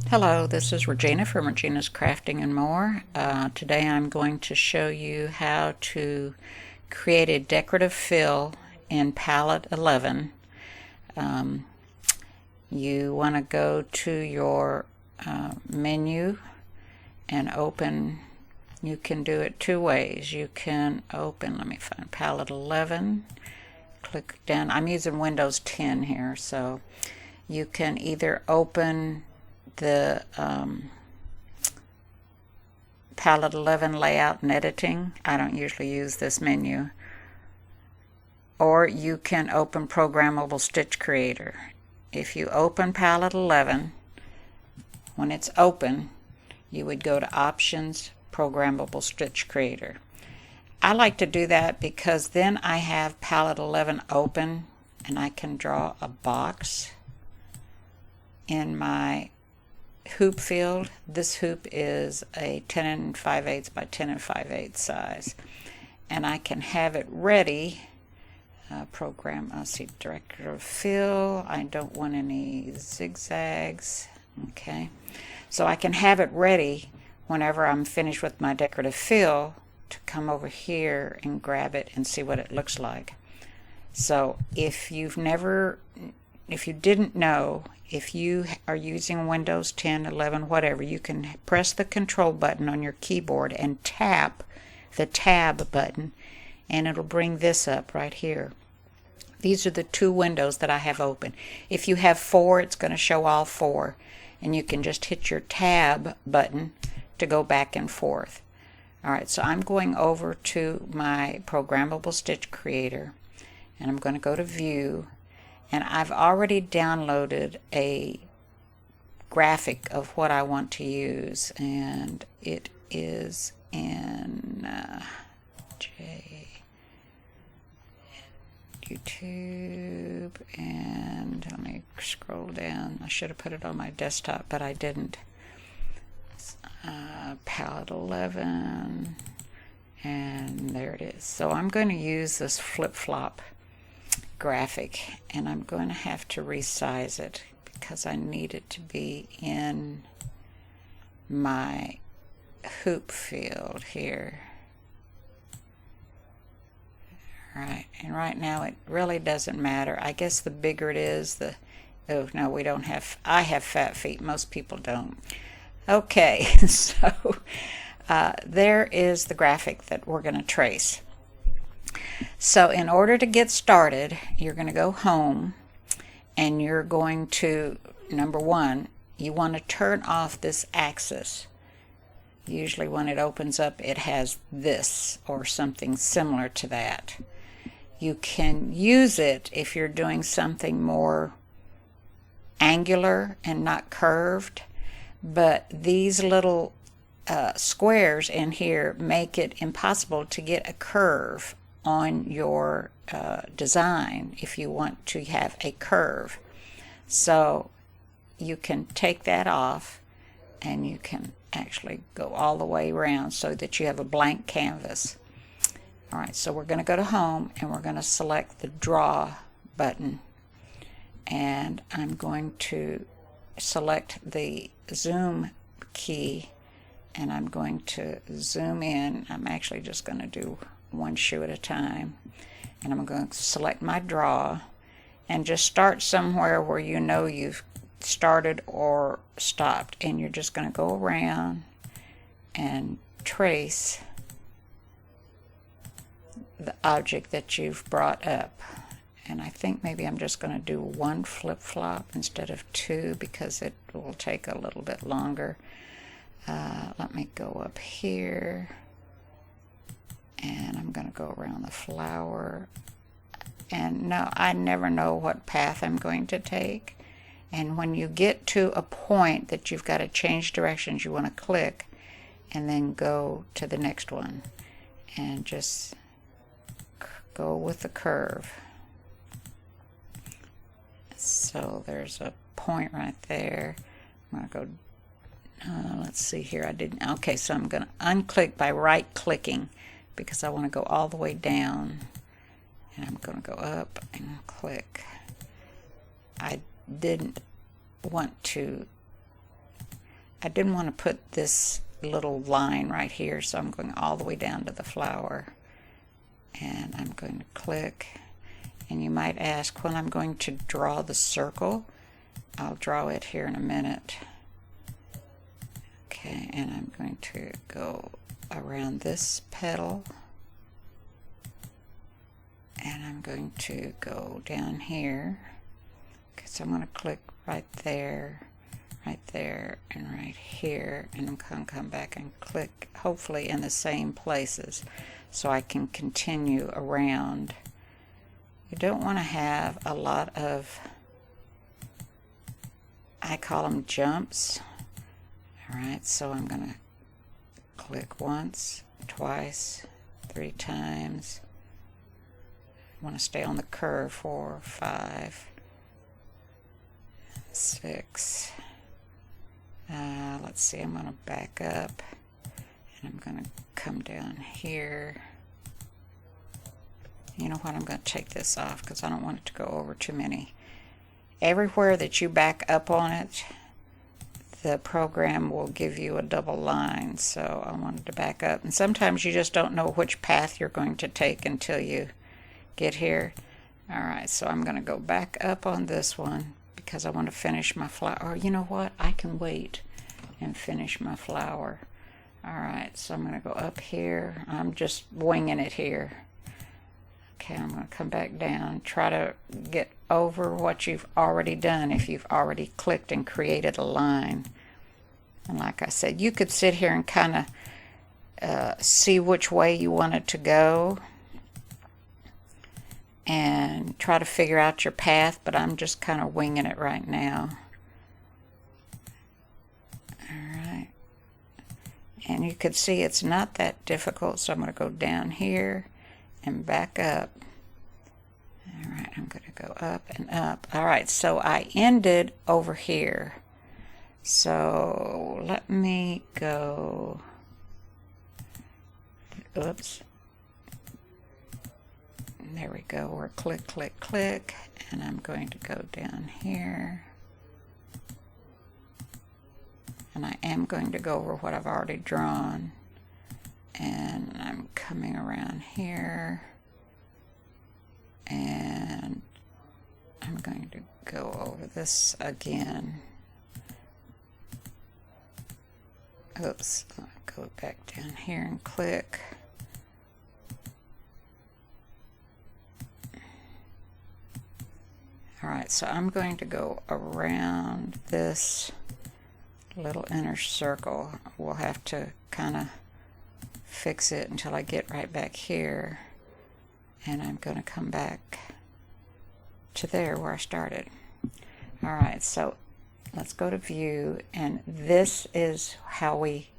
Hello, this is Regina from Regina's Crafting and More. Today I'm going to show you how to create a decorative fill in palette 11. You want to go to your menu and open. You can do it two ways. You can open, let me find palette 11, click down. I'm using Windows 10 here, so you can either open the palette 11 layout and editing. I don't usually use this menu. Or you can open programmable stitch creator. If you open palette 11, when it's open, you would go to options, programmable stitch creator. I like to do that because then I have palette 11 open and I can draw a box in my hoop field. This hoop is a 10 5/8 by 10 5/8 size, and I can have it ready. Let's see, decorative fill. I don't want any zigzags. Okay, so I can have it ready whenever I'm finished with my decorative fill to come over here and grab it and see what it looks like. So if you didn't know, if you are using Windows 10, 11, whatever, you can press the control button on your keyboard and tap the tab button, and it'll bring this up right here. These are the two windows that I have open. If you have four, it's going to show all four, and you can just hit your tab button to go back and forth. Alright, so I'm going over to my programmable stitch creator, and I'm going to go to view. And I've already downloaded a graphic of what I want to use, and it is in YouTube, and let me scroll down. I should have put it on my desktop, but I didn't. Palette 11, and there it is. So I'm going to use this flip-flop graphic, and I'm going to have to resize it because I need it to be in my hoop field here. Alright, and right now it really doesn't matter. I guess the bigger it is, oh no, we don't have, I have fat feet, most people don't. Okay, so there is the graphic that we're going to trace. So in order to get started, you're going to go home, and you're going to, number one, you want to turn off this axis. Usually when it opens up, it has this or something similar to that. You can use it if you're doing something more angular and not curved, but these little squares in here make it impossible to get a curve on your design if you want to have a curve. So you can take that off, and you can actually go all the way around so that you have a blank canvas. Alright, so we're going to go to home, and we're going to select the draw button, and I'm going to select the zoom key, and I'm going to zoom in. I'm actually just going to do one shoe at a time, and I'm going to select my draw and just start somewhere where you know you've started or stopped, and you're just going to go around and trace the object that you've brought up. And I think maybe I'm just going to do one flip-flop instead of two because it will take a little bit longer. Let me go up here, and I'm going to go around the flower. And no, I never know what path I'm going to take. And when you get to a point that you've got to change directions, you want to click and then go to the next one and just go with the curve. So there's a point right there. I'm going to go, let's see here, I didn't, okay, so I'm going to unclick by right clicking because I want to go all the way down, and I'm going to go up and click. I didn't want to I didn't want to put this little line right here, so I'm going all the way down to the flower. And I'm going to click. And you might ask when I'm going to draw the circle. I'll draw it here in a minute. Okay, and I'm going to go around this petal. And I'm going to go down here. Okay, so I'm going to click right there, and right here. And I'm going to come back and click, hopefully in the same places, so I can continue around. You don't want to have a lot of, I call them jumps. Alright, so I'm going to click once, twice, 3 times. I want to stay on the curve. 4, 5, 6. Let's see, I'm going to back up and I'm going to come down here. You know what, I'm going to take this off because I don't want it to go over too many. Everywhere that you back up on it, the program will give you a double line, so I wanted to back up. And sometimes you just don't know which path you're going to take until you get here. Alright, so I'm going to go back up on this one because I want to finish my flower. Or you know what, I can wait and finish my flower. Alright, so I'm going to go up here. I'm just winging it here. Okay, I'm going to come back down, try to get over what you've already done if you've already clicked and created a line. And like I said, you could sit here and kind of see which way you want it to go and try to figure out your path, but I'm just kind of winging it right now. Alright, and you can see it's not that difficult, so I'm going to go down here and back up. Alright, I'm going to go up and up. Alright, so I ended over here. So let me go, oops, there we go, we're click, click, click, and I'm going to go down here. And I am going to go over what I've already drawn. And I'm coming around here, and I'm going to go over this again. Oops, I'll go back down here and click. Alright, so I'm going to go around this little inner circle. We'll have to kind of fix it until I get right back here, and I'm going to come back to there where I started. Alright, so let's go to view, and this is how we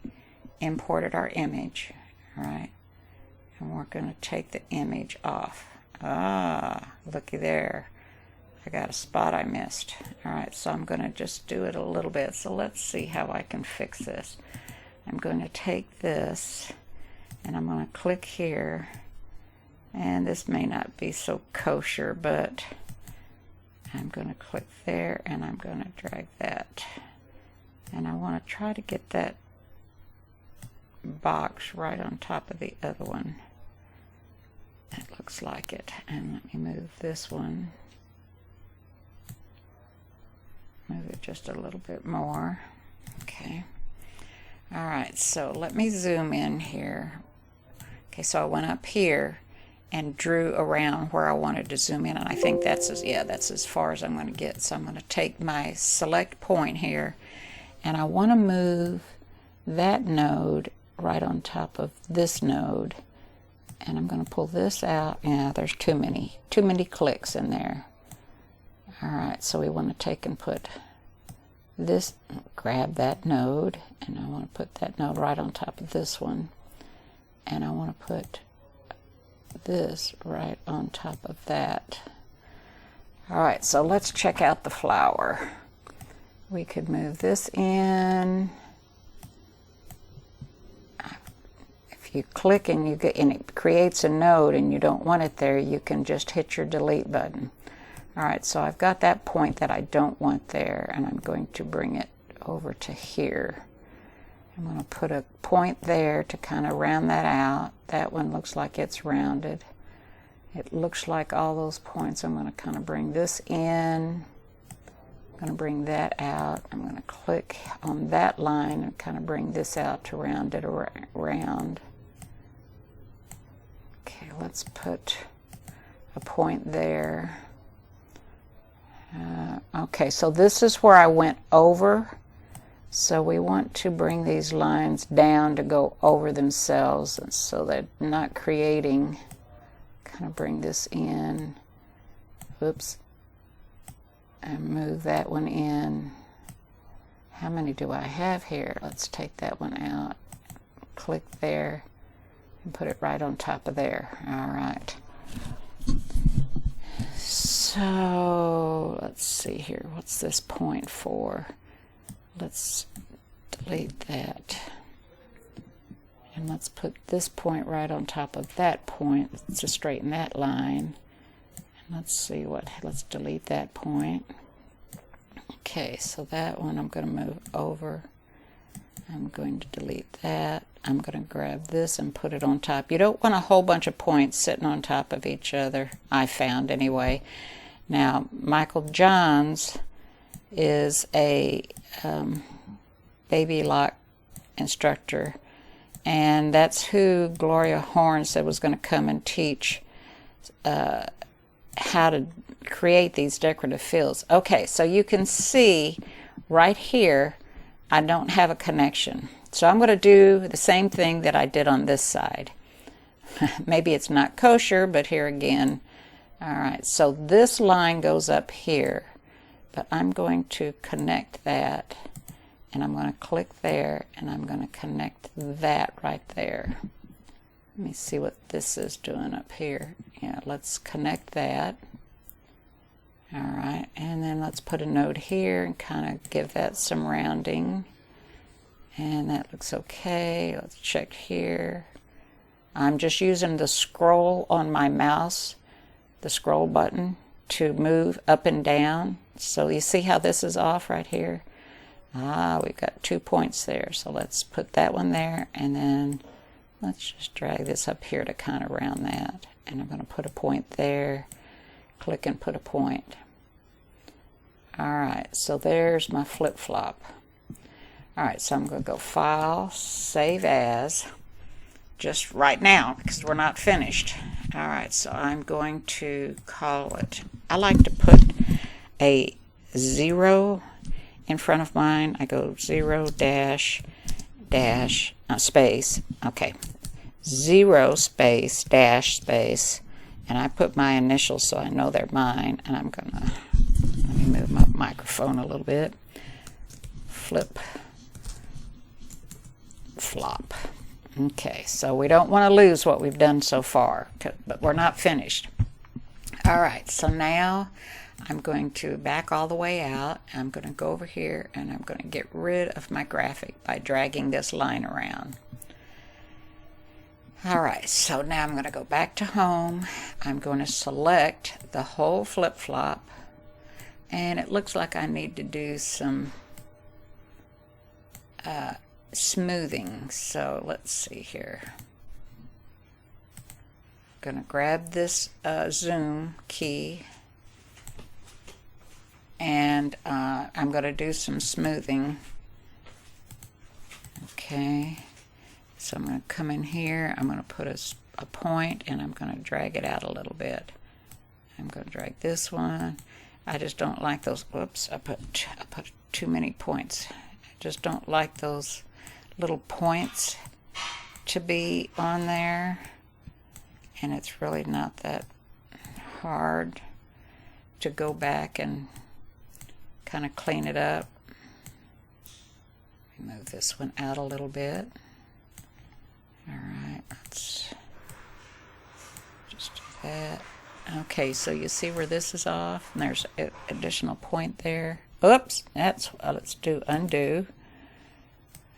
imported our image. Alright, and we're going to take the image off. Ah, looky there, I got a spot I missed. Alright, so I'm going to just do it a little bit. So let's see how I can fix this. I'm going to take this and I'm going to click here, and this may not be so kosher, but I'm going to click there and I'm going to drag that, and I want to try to get that box right on top of the other one. That looks like it. And let me move this one, move it just a little bit more. Okay, alright, so let me zoom in here. Okay, so I went up here and drew around where I wanted to zoom in, and I think that's as far as I'm going to get. So I'm going to take my select point here, and I want to move that node right on top of this node, and I'm going to pull this out. Yeah, there's too many clicks in there. Alright, so we want to take and put this, grab that node, and I want to put that node right on top of this one, and I want to put this right on top of that. Alright, so let's check out the flower. We could move this in. If you click and it creates a node and you don't want it there, you can just hit your delete button. Alright, so I've got that point that I don't want there, and I'm going to bring it over to here. I'm going to put a point there to kind of round that out. That one looks like it's rounded. It looks like all those points. I'm going to kind of bring this in. I'm going to bring that out. I'm going to click on that line and kind of bring this out to round it around. Okay, let's put a point there. Okay, so this is where I went over. So we want to bring these lines down to go over themselves, and so they're not creating. Kind of bring this in. Oops. And move that one in. How many do I have here? Let's take that one out. Click there and put it right on top of there. All right. So let's see here. What's this point for? Let's delete that. And let's put this point right on top of that point to straighten that line. And let's see let's delete that point. Okay, so that one I'm going to move over. I'm going to delete that. I'm going to grab this and put it on top. You don't want a whole bunch of points sitting on top of each other, I found anyway. Now, Michael Johns is a baby lock instructor, and that's who Gloria Horn said was going to come and teach how to create these decorative fills. Okay, so you can see right here I don't have a connection. So I'm going to do the same thing that I did on this side. Maybe it's not kosher, but here again. All right, so this line goes up here, but I'm going to connect that, and I'm going to click there, and I'm going to connect that right there. Let me see what this is doing up here. Yeah, let's connect that. All right, and then let's put a note here and kind of give that some rounding. And that looks okay. Let's check here. I'm just using the scroll on my mouse, the scroll button, to move up and down. So you see how this is off right here? We've got 2 points there. So let's put that one there, and then let's just drag this up here to kind of round that. And I'm going to put a point there. Click and put a point. All right, so there's my flip-flop. All right, so I'm going to go File, Save As, just right now because we're not finished. All right, so I'm going to call it, I like to put a 0 in front of mine. I go 0 dash dash space. Okay, 0 space dash space, and I put my initials so I know they're mine. And I'm gonna, let me move my microphone a little bit. Flop. Okay, so we don't want to lose what we've done so far, but we're not finished. All right, so now I'm going to back all the way out. I'm going to go over here and I'm going to get rid of my graphic by dragging this line around. All right, so now I'm going to go back to home. I'm going to select the whole flip-flop, and it looks like I need to do some smoothing. So let's see here. I'm going to grab this zoom key, and I'm going to do some smoothing. Okay, so I'm going to come in here, I'm going to put a point, and I'm going to drag it out a little bit. I'm going to drag this one. I just don't like those, whoops, I put too many points. I just don't like those little points to be on there, and it's really not that hard to go back and kind of clean it up. Move this one out a little bit. All right, let's just do that. Okay, so you see where this is off, and there's an additional point there. Oops, let's do undo.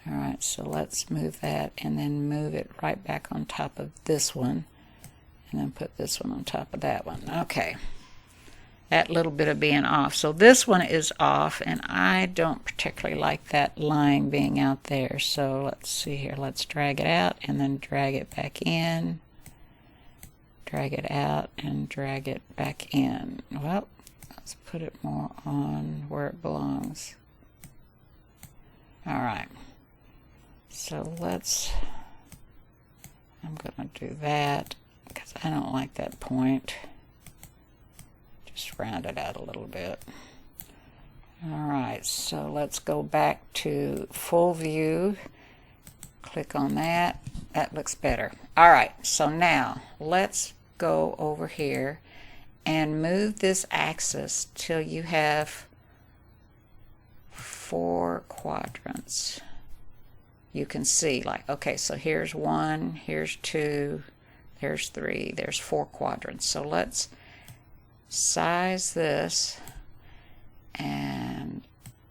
All right, so let's move that and then move it right back on top of this one, and then put this one on top of that one. Okay, that little bit of being off. So this one is off, and I don't particularly like that line being out there. So let's see here. Let's drag it out and then drag it back in. Drag it out and drag it back in. Well, let's put it more on where it belongs. All right. So I'm going to do that because I don't like that point. Just round it out a little bit. All right, so let's go back to full view. Click on that. That looks better. All right, so now let's go over here and move this axis till you have 4 quadrants. You can see, like, okay, so here's 1, here's 2, there's 3, there's 4 quadrants. So let's size this, and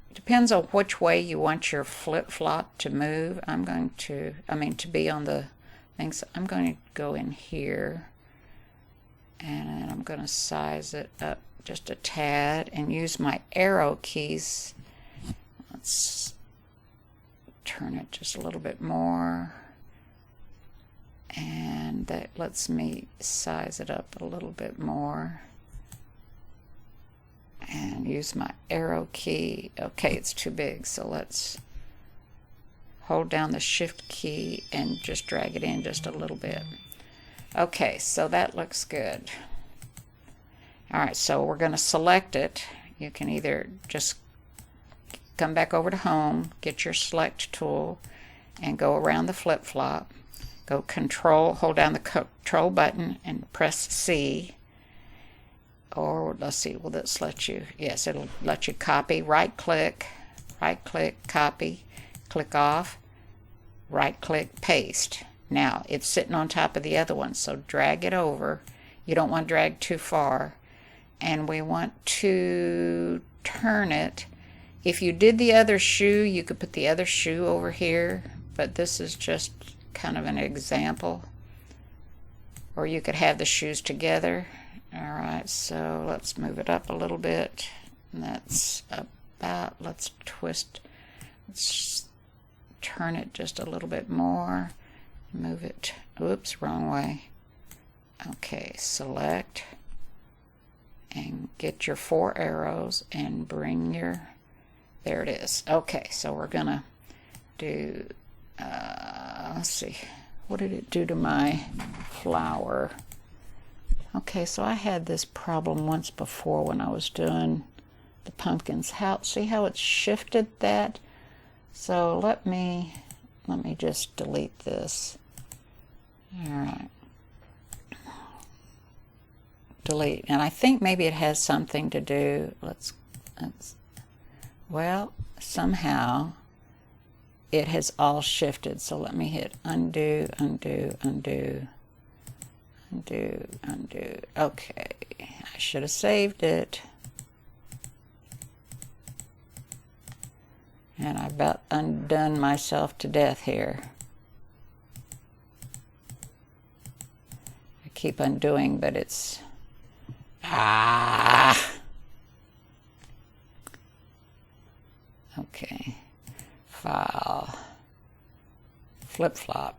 it depends on which way you want your flip-flop to move. To be on the thing. So I'm going to go in here, and I'm going to size it up just a tad and use my arrow keys. Let's turn it just a little bit more, and that lets me size it up a little bit more. And use my arrow key. Okay, it's too big, so let's hold down the shift key and just drag it in just a little bit. Okay, so that looks good. Alright, so we're going to select it. You can either just come back over to home, get your select tool, and go around the flip-flop. Go control, hold down the control button and press C. Or let's see, will this let you? Yes, it'll let you copy. Right click, copy, click off, right click, paste. Now it's sitting on top of the other one, so drag it over. You don't want to drag too far, and we want to turn it. If you did the other shoe, you could put the other shoe over here, but this is just kind of an example. Or you could have the shoes together. Alright, so let's move it up a little bit. And that's about, let's turn it just a little bit more. Move it, oops, wrong way. Okay, select and get your 4 arrows and bring your, there it is. Okay, so we're gonna do, let's see, what did it do to my flower? Okay, so I had this problem once before when I was doing the pumpkins. See how it's shifted that? So let me just delete this. All right. Delete. And I think maybe it has something to do, well, somehow it has all shifted. So let me hit undo, undo, undo. Undo, undo. Okay, I should have saved it. And I about undone myself to death here. I keep undoing, but it's... Okay. File. Flip-flop.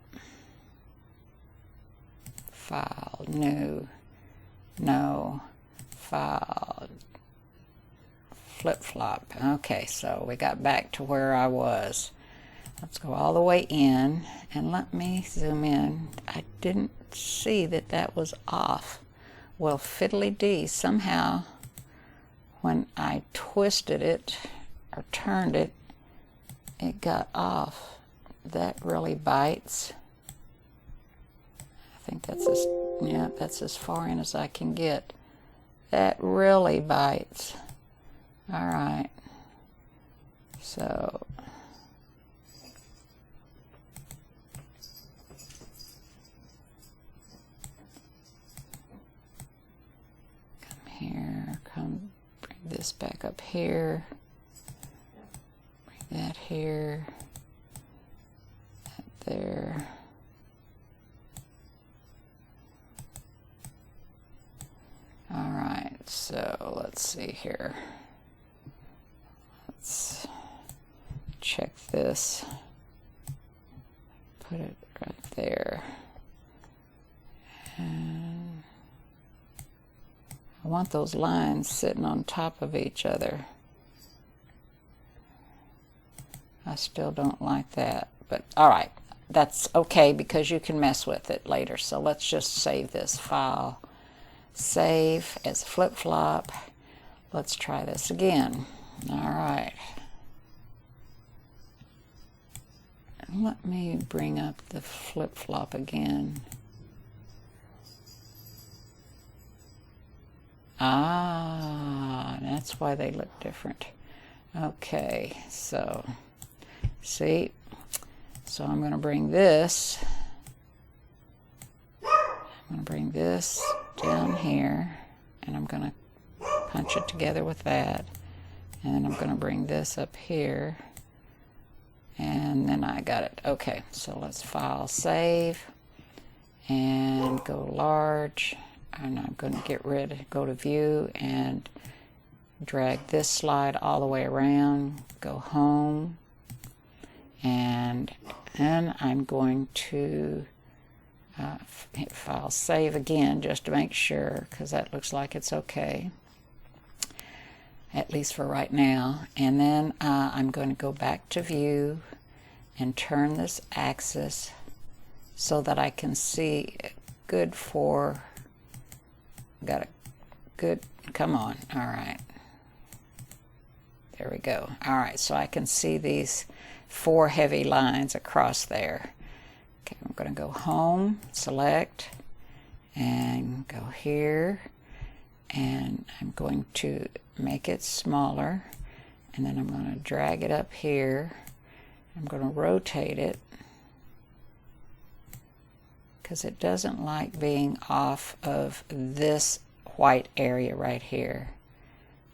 File, new, no, file, flip-flop. Okay, so we got back to where I was. Let's go all the way in, and let me zoom in. I didn't see that that was off. Well, fiddly-dee, somehow when I twisted it or turned it, it got off. That really bites. I think that's that's as far in as I can get. That really bites. All right. So come here, bring this back up here. Bring that here. That there. Alright, so let's see here. Let's check this. Put it right there. And I want those lines sitting on top of each other. I still don't like that, but all right, that's okay because you can mess with it later. So let's just save this file. Save as flip-flop. Let's try this again. All right. Let me bring up the flip-flop again. Ah, that's why they look different. Okay, so see, so I'm going to bring this. I'm going to bring this down here, and I'm going to punch it together with that, and I'm going to bring this up here, and then I got it. Okay, so let's file, save, and go large, and I'm going to get rid, go to view, and drag this slide all the way around, go home, and then I'm going to hit file, save again, just to make sure, because that looks like it's okay, at least for right now. And then I'm going to go back to view and turn this axis so that I can see good for, got a good, come on, all right. There we go. All right, so I can see these 4 heavy lines across there. Okay, I'm going to go home, select, and go here, and I'm going to make it smaller, and then I'm going to drag it up here. I'm going to rotate it because it doesn't like being off of this white area right here.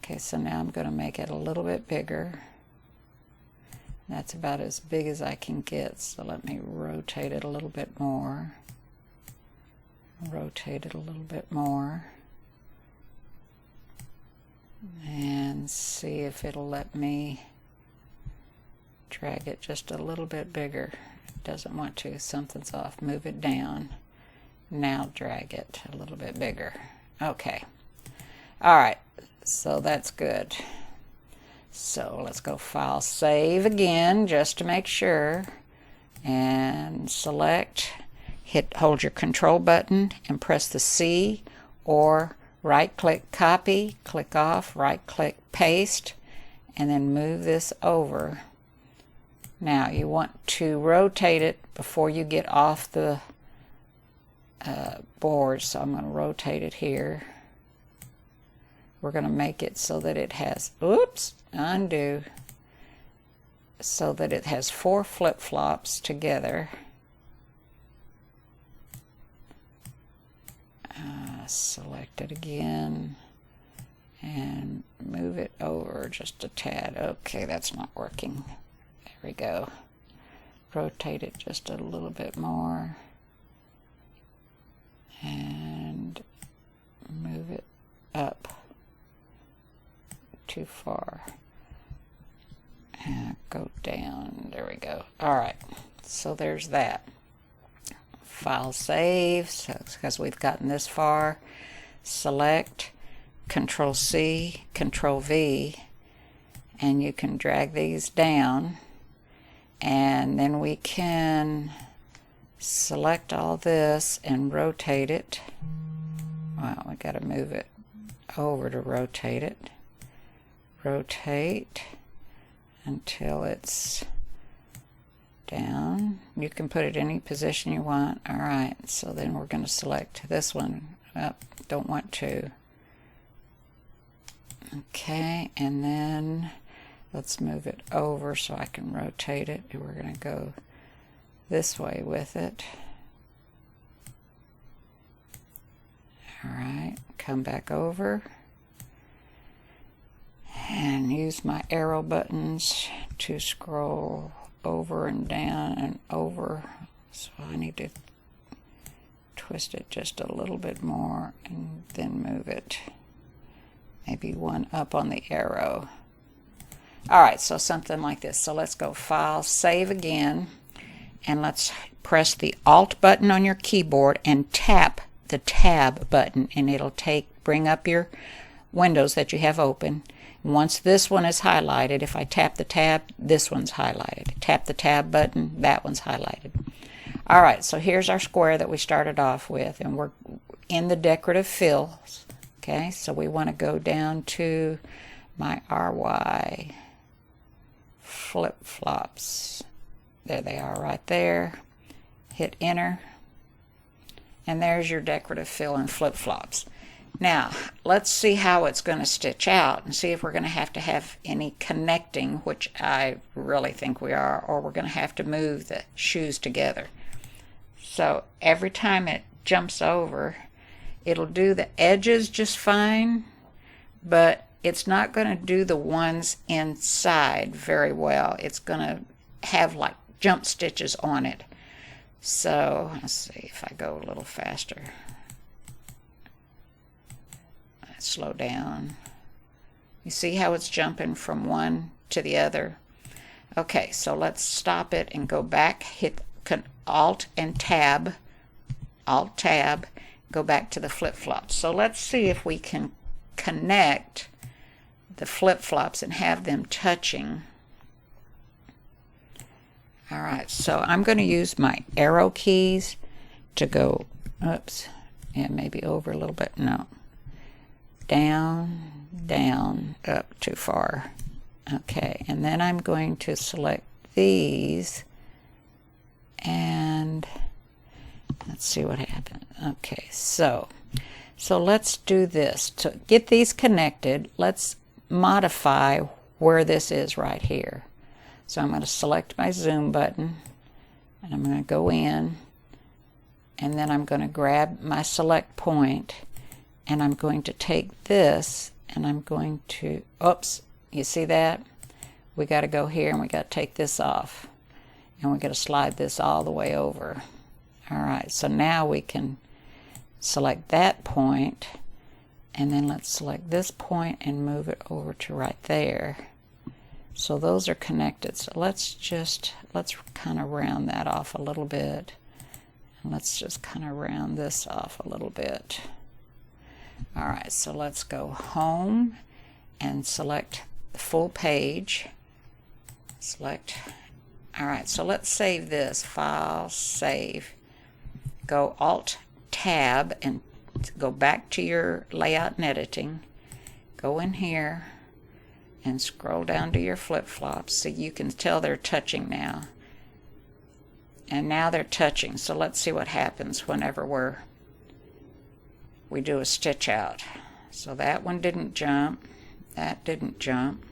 Okay, so now I'm going to make it a little bit bigger. That's about as big as I can get, so let me rotate it a little bit more. Rotate it a little bit more. And see if it'll let me drag it just a little bit bigger. It doesn't want to, something's off. Move it down. Now drag it a little bit bigger. Okay. All right, so that's good. So let's go file, save again, just to make sure, and select, hold your control button and press the C, or right click copy, click off, right click paste, and then move this over. Now you want to rotate it before you get off the board, so I'm going to rotate it here. We're going to make it so that it has, oops, undo, so that it has 4 flip-flops together. Select it again and move it over just a tad. Okay, that's not working. There we go. Rotate it just a little bit more and move it up. Too far. And go down. There we go. All right. So there's that. File, save, so because we've gotten this far. Select, Control C, Control V, and you can drag these down, and then we can select all this and rotate it. Wow, we got to move it over to rotate it. Rotate until it's down. You can put it any position you want. All right, so then we're going to select this one. Don't want to. Okay, and then let's move it over so I can rotate it. We're going to go this way with it. All right, come back over and use my arrow buttons to scroll over and down and over. So I need to twist it just a little bit more and then move it. maybe one up on the arrow. All right, so something like this. So let's go File, Save again, and let's press the Alt button on your keyboard and tap the Tab button, and it'll bring up your windows that you have open. Once this one is highlighted, if I tap the tab, this one's highlighted. Tap the Tab button, that one's highlighted. All right, so here's our square that we started off with, and we're in the decorative fills. Okay, so we want to go down to my RY flip-flops. There they are right there. Hit enter, and there's your decorative fill and flip-flops. Now let's see how it's going to stitch out and see if we're going to have any connecting, which I really think we are, or we're going to have to move the shoes together. So every time it jumps over, it'll do the edges just fine, but it's not going to do the ones inside very well. It's going to have like jump stitches on it. So let's see if I go a little faster. Slow down. You see how it's jumping from one to the other? Okay, so let's stop it and go back. Hit Alt and Tab. Alt Tab. Go back to the flip-flops. So let's see if we can connect the flip-flops and have them touching. All right, so I'm going to use my arrow keys to go, oops, yeah, maybe over a little bit. No. Down, down, up too far. Okay, and then I'm going to select these, and let's see what happens. Okay, so let's do this. To get these connected, let's modify where this is right here. So I'm going to select my zoom button, and I'm going to go in, and then I'm going to grab my select point, and I'm going to take this, and I'm going to, oops, you see that? We got to go here, and we got to take this off, and we got to slide this all the way over. All right, so now we can select that point, and then let's select this point and move it over to right there. So those are connected. So let's kind of round that off a little bit, and let's just kind of round this off a little bit. All right, so let's go home and select the full page. Select. All right, so let's save this. File, Save. Go Alt Tab and go back to your layout and editing. Go in here and scroll down to your flip-flops so you can tell they're touching now. And now they're touching. So let's see what happens whenever we do a stitch out. So that one didn't jump. That didn't jump.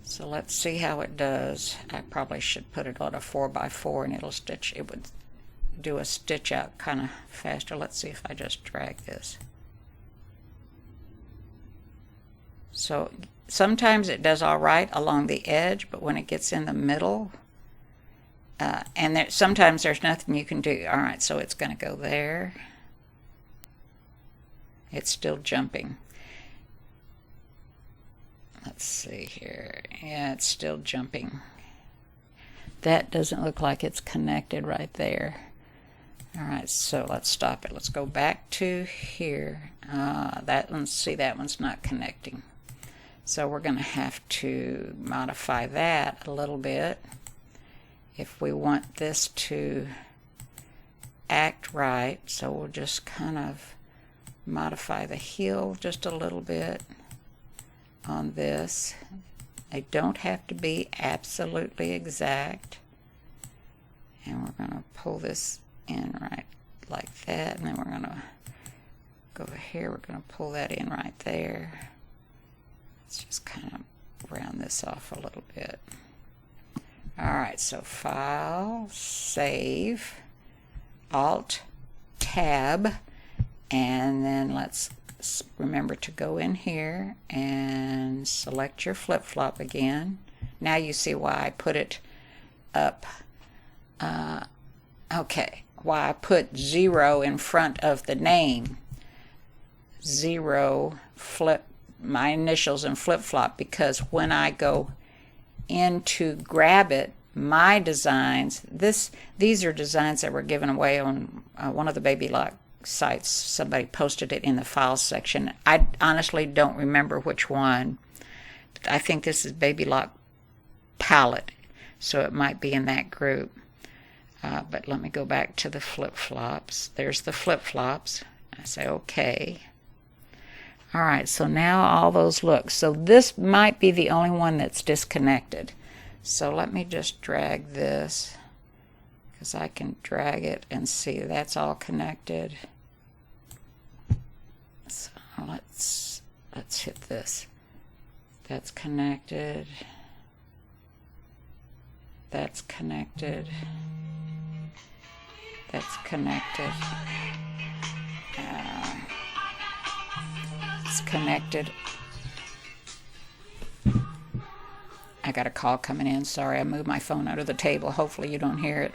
So let's see how it does. I probably should put it on a 4x4 and it'll stitch. It would do a stitch out kind of faster. Let's see if I just drag this. So sometimes it does all right along the edge, but when it gets in the middle, and sometimes there's nothing you can do. All right, so it's going to go there. It's still jumping. Let's see here. Yeah, it's still jumping. That doesn't look like it's connected right there. All right, so let's stop it. Let's go back to here. That one's not connecting. So we're going to have to modify that a little bit if we want this to act right. So we'll just kind of modify the heel just a little bit on this. They don't have to be absolutely exact. And we're going to pull this in right like that, and then we're going to go over here. We're going to pull that in right there. Let's just kind of round this off a little bit. Alright, so File, Save, Alt, Tab, and then let's remember to go in here and select your flip-flop again. Now you see why I put it up. Okay, why I put 0 in front of the name. 0 flip my initials and flip-flop, because when I go in to grab it, my designs, these are designs that were given away on one of the Baby Lock sites. Somebody posted it in the files section. I honestly don't remember which one. I think this is Baby Lock palette, so it might be in that group. But let me go back to the flip-flops. There's the flip-flops. I say okay. All right, so now all those look. So this might be the only one that's disconnected. So let me just drag this, because I can drag it and see that's all connected. So let's hit this. That's connected. That's connected. That's connected. It's connected. I got a call coming in. Sorry, I moved my phone under the table. Hopefully you don't hear it.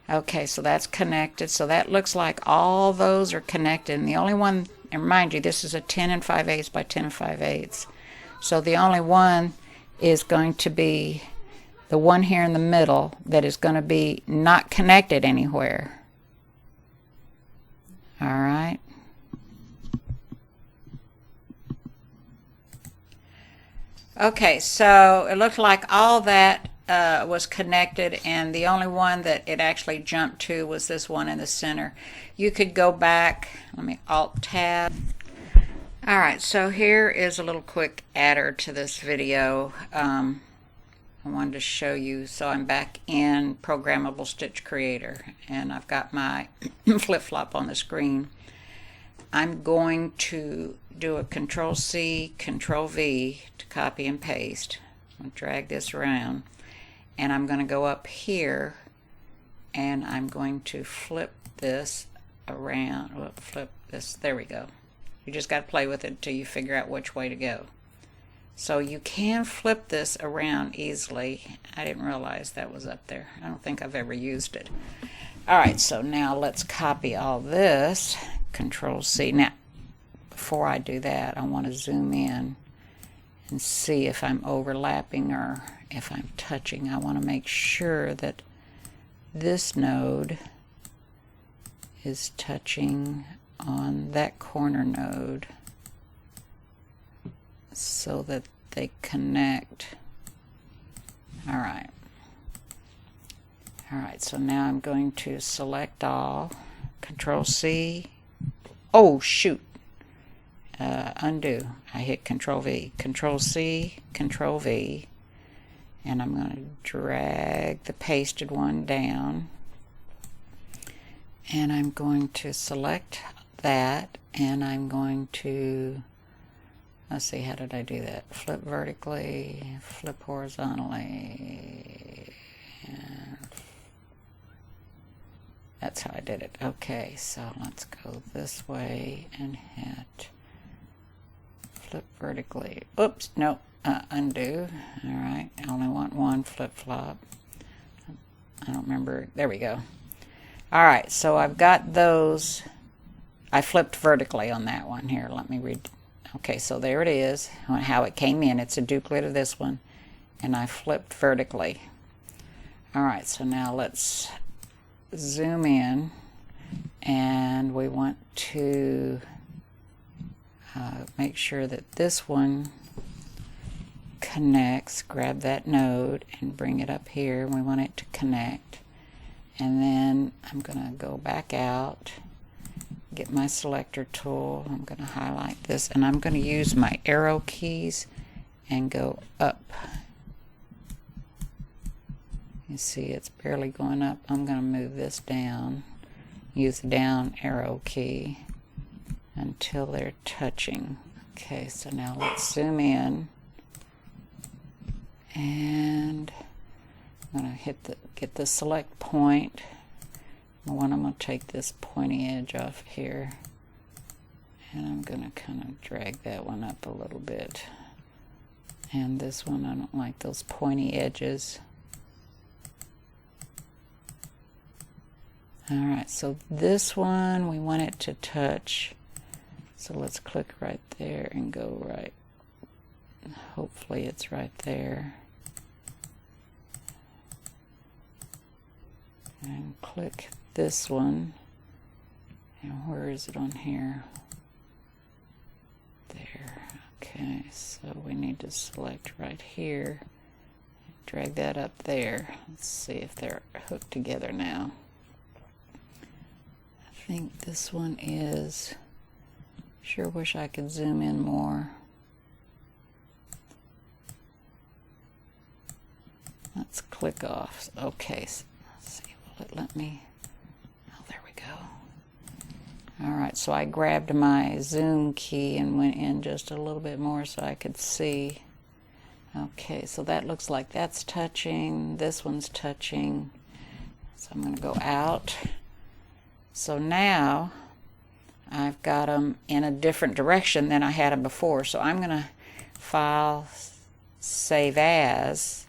Okay, so that's connected. So that looks like all those are connected. And the only one, and remind you, this is a 10 5/8 by 10 5/8. So the only one is going to be the one here in the middle that is going to be not connected anywhere. All right. Okay, so it looked like all that was connected, and the only one that it actually jumped to was this one in the center. You could go back. Let me Alt-Tab. All right, so here is a little quick adder to this video. I wanted to show you. So I'm back in Programmable Stitch Creator, and I've got my flip-flop on the screen. I'm going to do a Control-C, Control-V to copy and paste. I'm going to drag this around, and I'm going to go up here, and I'm going to flip this around. Well, flip this. There we go. You just got to play with it until you figure out which way to go. So you can flip this around easily. I didn't realize that was up there. I don't think I've ever used it. All right, so now let's copy all this. Control-C. Now, before I do that, I want to zoom in and see if I'm overlapping or if I'm touching. I want to make sure that this node is touching on that corner node so that they connect. All right. All right, so now I'm going to select all, Control-C. Oh, shoot. Undo. I hit Control-V. Control-C, Control-V. And I'm going to drag the pasted one down. And I'm going to select that, and I'm going to, let's see, how did I do that? Flip vertically, flip horizontally, and that's how I did it. Okay, so let's go this way and hit flip vertically. Oops, nope, undo. All right, I only want one flip-flop. I don't remember. There we go. All right, so I've got those. I flipped vertically on that one here. Let me read. Okay, so there it is, how it came in. It's a duplicate of this one, and I flipped vertically. All right, so now let's zoom in, and we want to make sure that this one connects. Grab that node and bring it up here, and we want it to connect. And then I'm going to go back out, get my selector tool. I'm going to highlight this, and I'm going to use my arrow keys and go up. You see it's barely going up. I'm going to move this down, use the down arrow key until they're touching. Okay, so now let's zoom in, and I'm going to get the select point. I'm going to take this pointy edge off here, and I'm going to kind of drag that one up a little bit. And this one, I don't like those pointy edges. Alright, so this one, we want it to touch So let's click right there and go right. Hopefully it's right there. And click this one. And where is it on here? There. Okay, so we need to select right here. Drag that up there. Let's see if they're hooked together now. I think this one is. Sure wish I could zoom in more. Let's click off. Okay, so let's see. Will it let me? Oh, there we go. Alright, so I grabbed my zoom key and went in just a little bit more so I could see. Okay, so that looks like that's touching. This one's touching. So I'm going to go out. So now I've got them in a different direction than I had them before. So I'm going to File, Save As,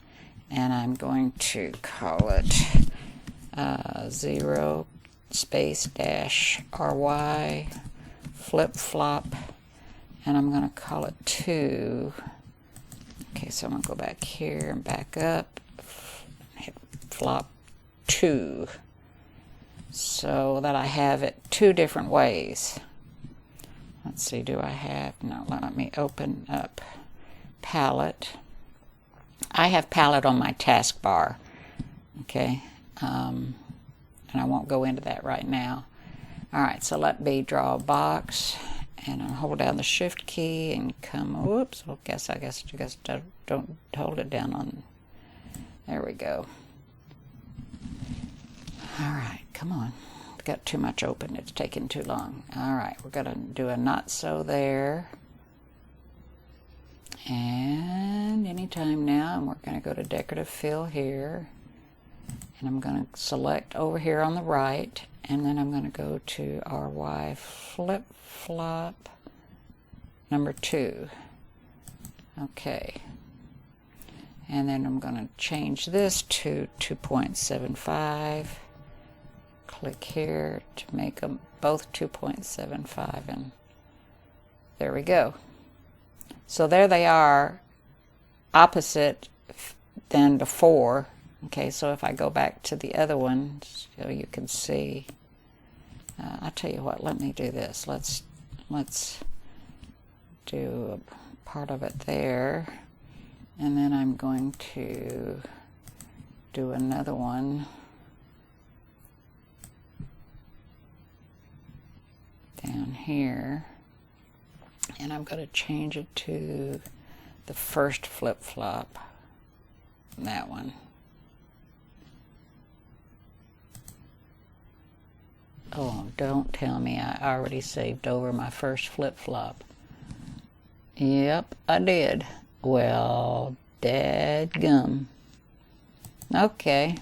and I'm going to call it 0 space dash RY flip flop, and I'm going to call it 2. Okay, so I'm going to go back here and back up, hit flop 2, so that I have it 2 different ways. Let's see, do I have, no, let me open up palette. I have palette on my taskbar, okay, and I won't go into that right now. Alright, so let me draw a box, and I'll hold down the shift key and come, whoops, I guess don't hold it down on, there we go. Alright, come on, I've got too much open, it's taking too long. Alright, we're going to do a not so there, and anytime now, and we're going to go to decorative fill here, and I'm going to select over here on the right, and then I'm going to go to RY flip flop number 2. Okay, and then I'm going to change this to 2.75. Click here to make them both 2.75, and there we go. So there they are, opposite than before. Okay, so if I go back to the other one, so you can see, I'll tell you what, let me do this. Let's do a part of it there, and then I'm going to do another one down here, and I'm going to change it to the first flip-flop, that one. Oh, don't tell me I already saved over my first flip-flop. Yep, I did. Well, dadgum. Okay.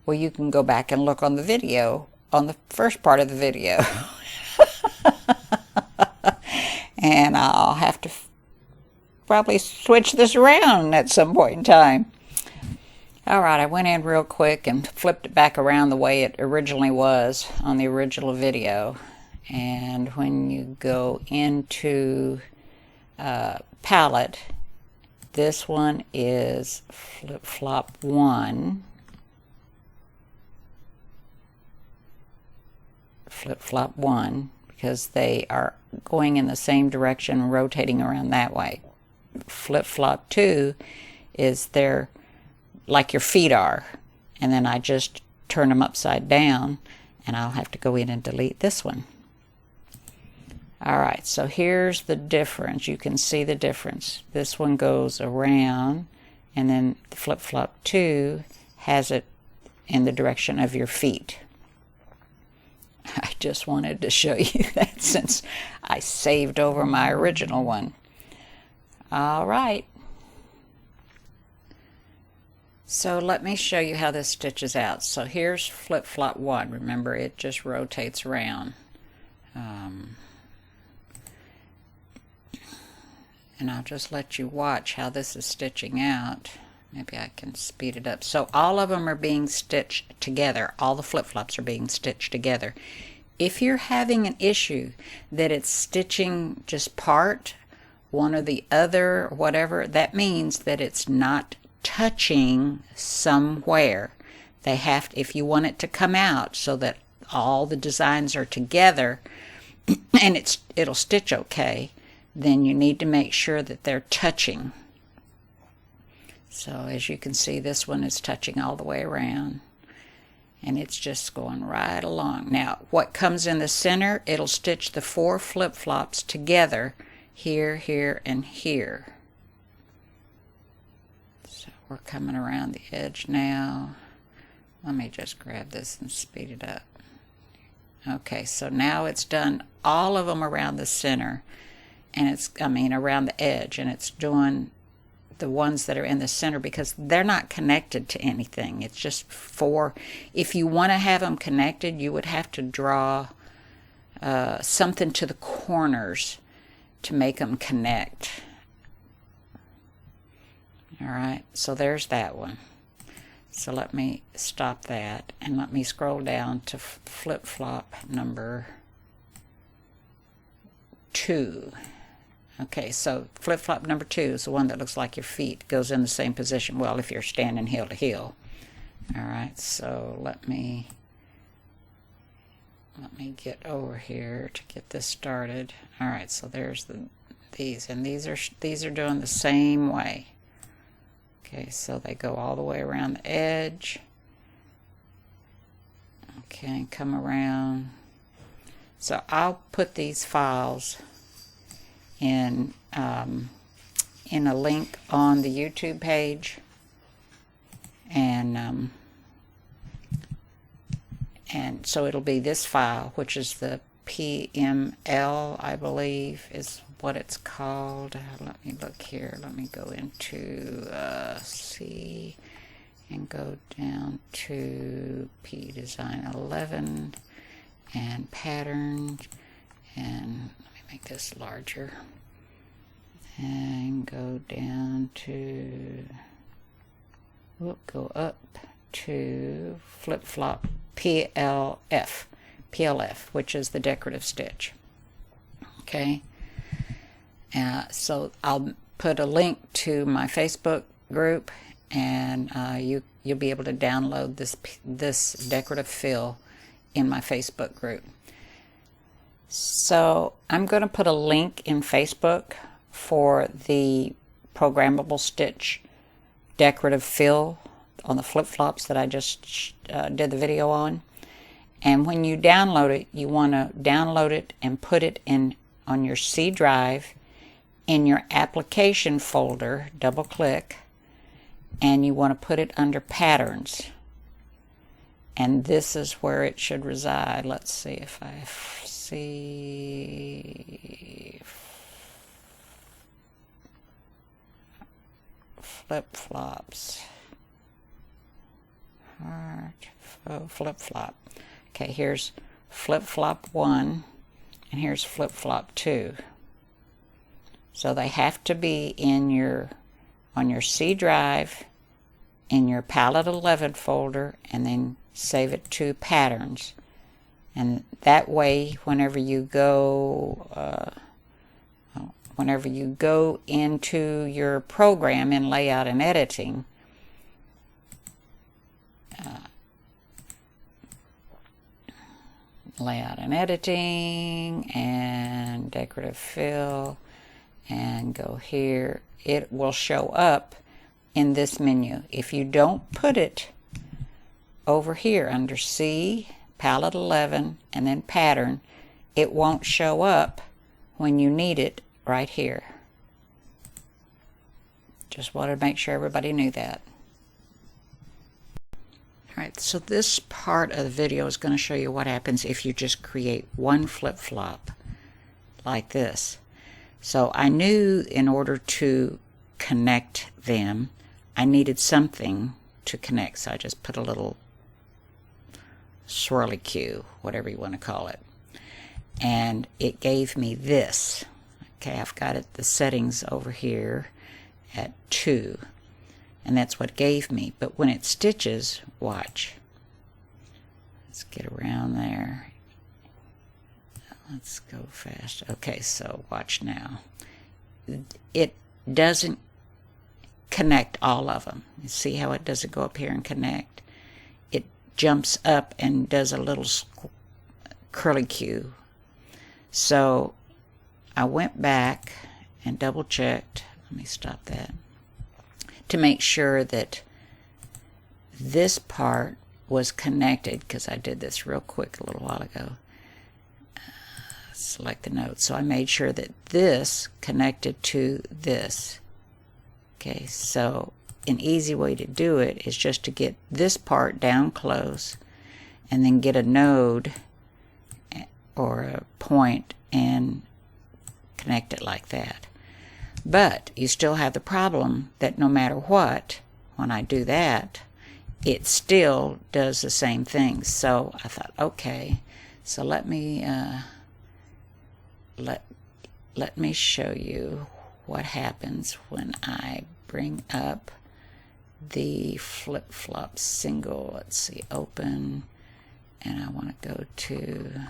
Well, you can go back and look on the video, on the first part of the video. And I'll have to probably switch this around at some point in time. Alright, I went in real quick and flipped it back around the way it originally was on the original video. And when you go into palette, this one is flip-flop 1. Flip-flop 1, because they are going in the same direction, rotating around that way. Flip-flop 2 is their, like your feet are, and then I just turn them upside down, and I'll have to go in and delete this one. Alright, so here's the difference. You can see the difference. This one goes around, and then the flip-flop 2 has it in the direction of your feet. I just wanted to show you that since I saved over my original one. Alright. So let me show you how this stitches out. So here's flip-flop 1. Remember, it just rotates around. And I'll just let you watch how this is stitching out. Maybe I can speed it up. So all of them are being stitched together. All the flip-flops are being stitched together. If you're having an issue that it's stitching just part, one or the other, whatever, that means that it's not touching somewhere. They have to, if you want it to come out so that all the designs are together and it'll stitch okay, then you need to make sure that they're touching. So as you can see, this one is touching all the way around, and it's just going right along. Now what comes in the center, it'll stitch the 4 flip-flops together, here, here, and here. So we're coming around the edge now. Let me just grab this and speed it up. Okay, so now it's done all of them around the center, and around the edge, and it's doing the ones that are in the center because they're not connected to anything. It's just 4. If you want to have them connected, you would have to draw something to the corners to make them connect. Alright, so there's that one. So let me stop that and let me scroll down to flip-flop number 2. Okay, so flip-flop number 2 is the one that looks like your feet. Goes in the same position, well, if you're standing heel to heel. Alright, so let me get over here to get this started. Alright, so there's these, and these are doing the same way. Okay, so they go all the way around the edge. Okay, come around. So I'll put these files in a link on the YouTube page, and so it'll be this file, which is the PML, I believe is what it's called. Let me look here. Let me go into C and go down to P Design 11 and Pattern, and let me make this larger and go down to go up to flip-flop PLF, which is the decorative stitch. Okay, so I'll put a link to my Facebook group, and you'll be able to download this decorative fill in my Facebook group. So I'm going to put a link in Facebook for the programmable stitch decorative fill on the flip-flops that I just did the video on. And when you download it, you want to download it and put it on your C drive in your application folder. Double click, and you want to put it under patterns, and this is where it should reside. Let's see if I see flip-flops. Flip-flop. Okay, here's flip-flop 1, and here's flip-flop 2. So they have to be on your C drive in your Palette 11 folder, and then save it to patterns. And that way, whenever you go into your program in layout and editing, and decorative fill, and go here, it will show up in this menu. If you don't put it over here under C, Palette 11, and then Pattern, it won't show up when you need it right here. Just wanted to make sure everybody knew that. Alright, so this part of the video is going to show you what happens if you just create one flip-flop like this. So I knew in order to connect them, I needed something to connect. So I just put a little swirly cue, whatever you want to call it. And it gave me this. Okay, I've got it, the settings over here at 2. And that's what it gave me. But when it stitches, watch. Let's get around there. let's go fast. Okay, so watch now. It doesn't connect all of them. You see how it doesn't go up here and connect? It jumps up and does a little curly Q. So I went back and double checked. Let me stop that. To make sure that this part was connected, because I did this real quick a little while ago. Select the node. So I made sure that this connected to this. Okay, so an easy way to do it is just to get this part down close and then get a node or a point and connect it like that. But you still have the problem that no matter what, when I do that, it still does the same thing. So I thought, okay, so let me let me show you what happens when I bring up the flip-flop single. Let's see, open, and I want to go to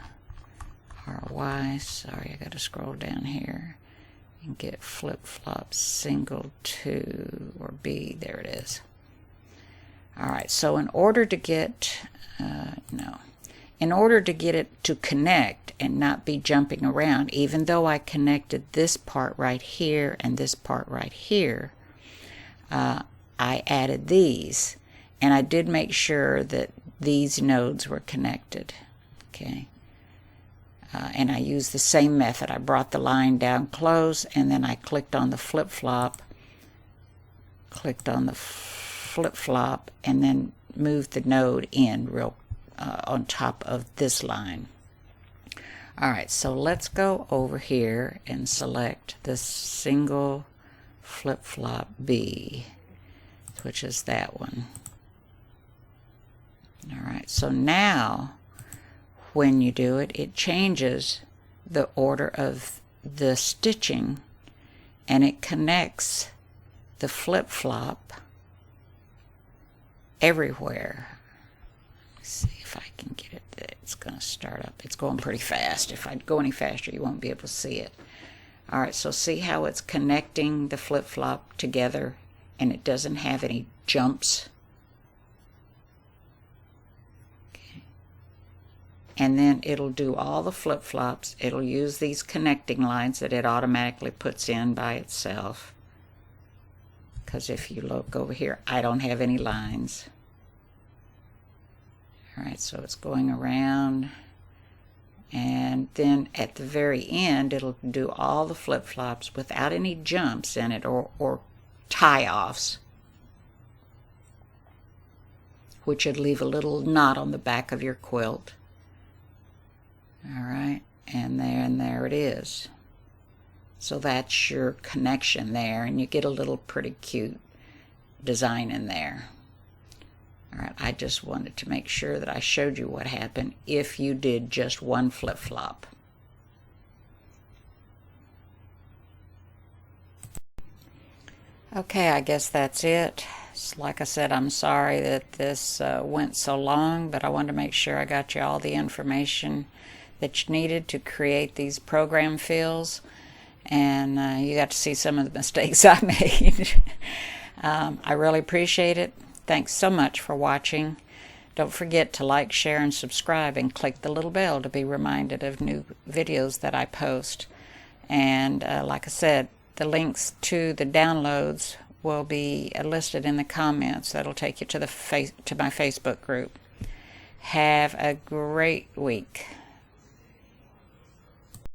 RY. Sorry, I got to scroll down here and get flip-flop single 2 or B. There it is. All right, so in order to get in order to get it to connect and not be jumping around, even though I connected this part right here and this part right here, I added these, and I did make sure that these nodes were connected. Okay, and I used the same method. I brought the line down close, and then I clicked on the flip-flop, and then moved the node in real on top of this line. Alright, so let's go over here and select the single flip-flop B, which is that one. Alright, so now when you do it, it changes the order of the stitching, and it connects the flip-flop everywhere. Let's see if I can get it. It's going to start up. It's going pretty fast. If I go any faster, you won't be able to see it. Alright, so see how it's connecting the flip-flop together, and it doesn't have any jumps. Okay. And then it'll do all the flip-flops. It'll use these connecting lines that it automatically puts in by itself. Because if you look over here, I don't have any lines. Alright, so it's going around, and then at the very end it'll do all the flip-flops without any jumps in it or tie-offs, which would leave a little knot on the back of your quilt. Alright, and there it is. So that's your connection there, and you get a little pretty cute design in there. Alright, I just wanted to make sure that I showed you what happened if you did just one flip-flop. Okay, I guess that's it. Like I said, I'm sorry that this went so long, but I wanted to make sure I got you all the information that you needed to create these program fills, and you got to see some of the mistakes I made. I really appreciate it. Thanks so much for watching. Don't forget to like, share, and subscribe, and click the little bell to be reminded of new videos that I post. And like I said, the links to the downloads will be listed in the comments. That'll take you to my Facebook group. Have a great week.